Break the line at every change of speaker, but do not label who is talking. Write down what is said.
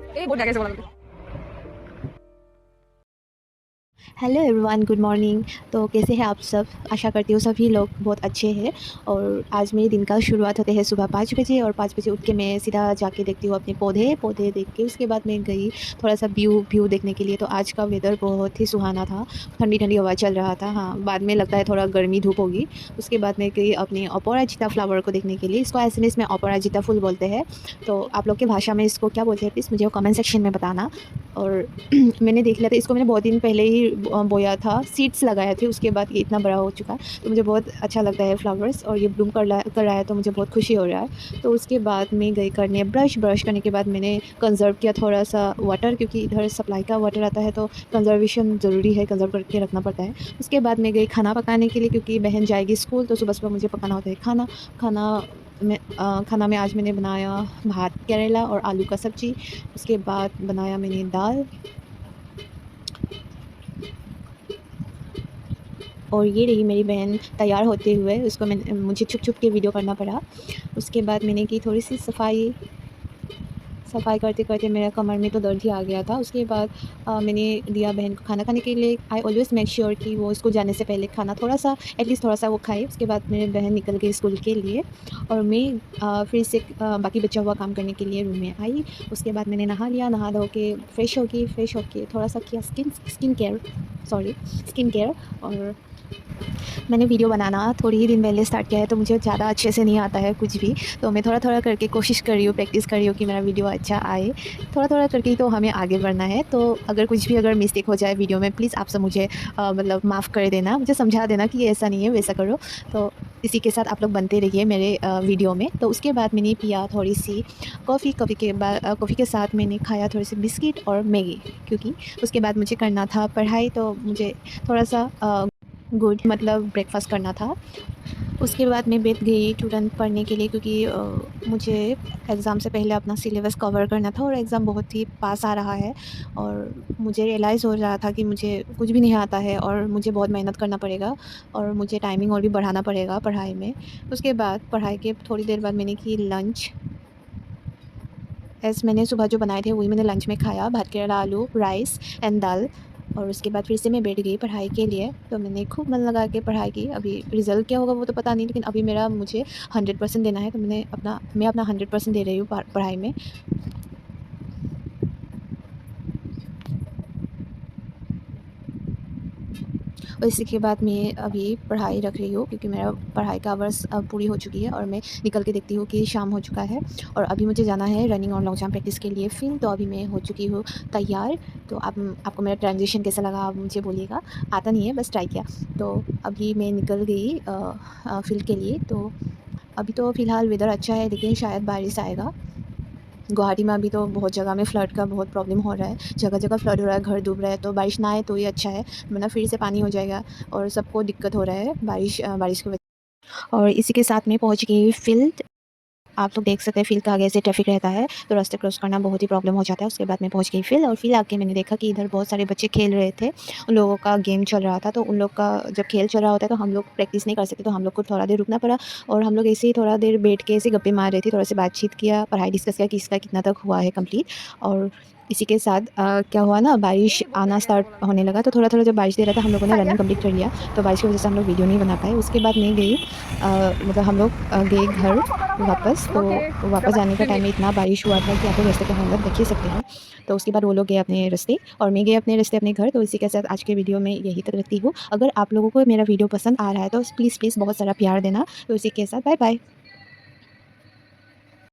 ए बहुत डर से बोला।
Hello everyone, good morning. तो कैसे हैं आप सब? आशा करती हूँ सभी लोग बहुत अच्छे हैं। और आज मेरे दिन का शुरुआत होते हैं सुबह 5 बजे, और 5 बजे उठ के मैं सीधा जाके देखती हूँ अपने पौधे पौधे देख के उसके बाद मैं गई थोड़ा सा व्यू देखने के लिए। तो आज का वेदर बहुत ही सुहाना था, ठंडी ठंडी हवा चल रहा था। हाँ, बाद में लगता है थोड़ा गर्मी धूप होगी। उसके बाद मैं गई अपने अपराजिता फ्लावर को देखने के लिए। इसको एसएमएस में अपराजिता फूल बोलते हैं। तो आप लोग की भाषा में इसको क्या बोलते हैं प्लीज़ मुझे कमेंट सेक्शन में बताना। और मैंने देख लिया था इसको, मैंने बहुत दिन पहले ही बोया था, सीड्स लगाए थे, उसके बाद ये इतना बड़ा हो चुका है। तो मुझे बहुत अच्छा लगता है फ्लावर्स, और ये ब्लूम कर रहा है तो मुझे बहुत खुशी हो रहा है। तो उसके बाद मैं गई करने ब्रश करने के बाद मैंने कंज़र्व किया थोड़ा सा वाटर, क्योंकि इधर सप्लाई का वाटर आता है तो कंज़र्वेशन ज़रूरी है, कंज़र्व करके रखना पड़ता है। उसके बाद मैं गई खाना पकाने के लिए, क्योंकि बहन जाएगी स्कूल तो सुबह सुबह मुझे पकाना होता है खाना। खाना में आज मैंने बनाया भात करेला और आलू का सब्ज़ी। उसके बाद बनाया मैंने दाल। और ये रही मेरी बहन तैयार होते हुए, उसको मुझे छुप छुप के वीडियो करना पड़ा। उसके बाद मैंने की थोड़ी सी सफाई करते करते मेरा कमर में तो दर्द ही आ गया था। उसके बाद मैंने दिया बहन को खाना खाने के लिए। आई ऑलवेज़ मेक श्योर कि वो स्कूल जाने से पहले खाना थोड़ा सा, एटलीस्ट थोड़ा सा वो खाए। उसके बाद मेरी बहन निकल गई स्कूल के लिए, और मैं फिर से बाकी बचा हुआ काम करने के लिए रूम में आई। उसके बाद मैंने नहा लिया, नहा धो के फ्रेश हो के थोड़ा सा किया स्किन केयर। और मैंने वीडियो बनाना थोड़ी ही दिन पहले स्टार्ट किया है, तो मुझे ज़्यादा अच्छे से नहीं आता है कुछ भी। तो मैं थोड़ा थोड़ा करके कोशिश कर रही हूँ, प्रैक्टिस कर रही हूँ कि मेरा वीडियो अच्छा आए। थोड़ा थोड़ा करके ही तो हमें आगे बढ़ना है। तो अगर कुछ भी अगर मिस्टेक हो जाए वीडियो में, प्लीज़ आप सब मुझे मतलब माफ़ कर देना, मुझे समझा देना कि ये ऐसा नहीं है वैसा करो। तो इसी के साथ आप लोग बनते रहिए मेरे वीडियो में। तो उसके बाद मैंने पिया थोड़ी सी कॉफ़ी के साथ मैंने खाया थोड़ी सी बिस्किट और मैगी, क्योंकि उसके बाद मुझे करना था पढ़ाई, तो मुझे थोड़ा सा गुड मतलब ब्रेकफास्ट करना था। उसके बाद मैं बैठ गई तुरंत पढ़ने के लिए, क्योंकि मुझे एग्ज़ाम से पहले अपना सिलेबस कवर करना था, और एग्ज़ाम बहुत ही पास आ रहा है। और मुझे रियलाइज़ हो रहा था कि मुझे कुछ भी नहीं आता है, और मुझे बहुत मेहनत करना पड़ेगा, और मुझे टाइमिंग और भी बढ़ाना पड़ेगा पढ़ाई में। उसके बाद पढ़ाई के थोड़ी देर बाद मैंने की लंच। मैंने सुबह जो बनाए थे वही मैंने लंच में खाया, भात केरला आलू राइस एंड दाल। और उसके बाद फिर से मैं बैठ गई पढ़ाई के लिए। तो मैंने खूब मन लगा के पढ़ाई की। अभी रिज़ल्ट क्या होगा वो तो पता नहीं, लेकिन अभी मुझे 100% देना है, तो मैं अपना 100% दे रही हूँ पढ़ाई में। और इसी के बाद मैं अभी पढ़ाई रख रही हूँ, क्योंकि मेरा पढ़ाई का आवर्स अब पूरी हो चुकी है, और मैं निकल के देखती हूँ कि शाम हो चुका है। और अभी मुझे जाना है रनिंग और लॉन्ग जंप प्रैक्टिस के लिए फील्ड। तो अभी मैं हो चुकी हूँ तैयार। तो आपको मेरा ट्रांजिशन कैसा लगा आप मुझे बोलिएगा। आता नहीं है, बस ट्राई किया। तो अभी मैं निकल गई फील्ड के लिए। तो अभी तो फ़िलहाल वेदर अच्छा है, लेकिन शायद बारिश आएगा। गुवाहाटी में अभी तो बहुत जगह में फ्लड का बहुत प्रॉब्लम हो रहा है, जगह जगह फ्लड हो रहा है, घर डूब रहा है। तो बारिश ना आए तो ये अच्छा है, वरना फिर से पानी हो जाएगा और सबको दिक्कत हो रहा है बारिश की वजह। और इसी के साथ में पहुंच गई फील्ड। आप लोग देख सकते हैं फील्ड का आगे से ट्रैफिक रहता है, तो रास्ते क्रॉस करना बहुत ही प्रॉब्लम हो जाता है। उसके बाद मैं पहुंच गई फील्ड, और फील्ड आके मैंने देखा कि इधर बहुत सारे बच्चे खेल रहे थे, उन लोगों का गेम चल रहा था। तो उन लोग का जब खेल चल रहा होता है तो हम लोग प्रैक्टिस नहीं कर सकते, तो हम लोग को थोड़ा देर रुकना पड़ा। और हम लोग ऐसे ही थोड़ा देर बैठ के ऐसे गप्पे मार रहे थे, थोड़ा से बातचीत किया, पढ़ाई डिस्कस किया कि इसका कितना तक हुआ है कंप्लीट। और इसी के साथ क्या हुआ ना, बारिश आना स्टार्ट होने लगा। तो थोड़ा थोड़ा जब बारिश दे रहा था हम लोगों ने रनिंग कंप्लीट कर लिया। तो बारिश की वजह से हम लोग वीडियो नहीं बना पाए। उसके बाद मैं गई मतलब हम लोग गए घर वापस। तो वापस जाने का टाइम में इतना बारिश हुआ था कि आप लोग रास्ते का हालत देख ही सकते हैं। तो उसके बाद वो लोग गए अपने रास्ते, और मैं गई अपने रास्ते अपने घर। तो इसी के साथ आज के वीडियो में यही तक रखती हूँ। अगर आप लोगों को मेरा वीडियो पसंद आ रहा है तो प्लीज़ बहुत सारा प्यार देना। तो इसी के साथ बाय बाय।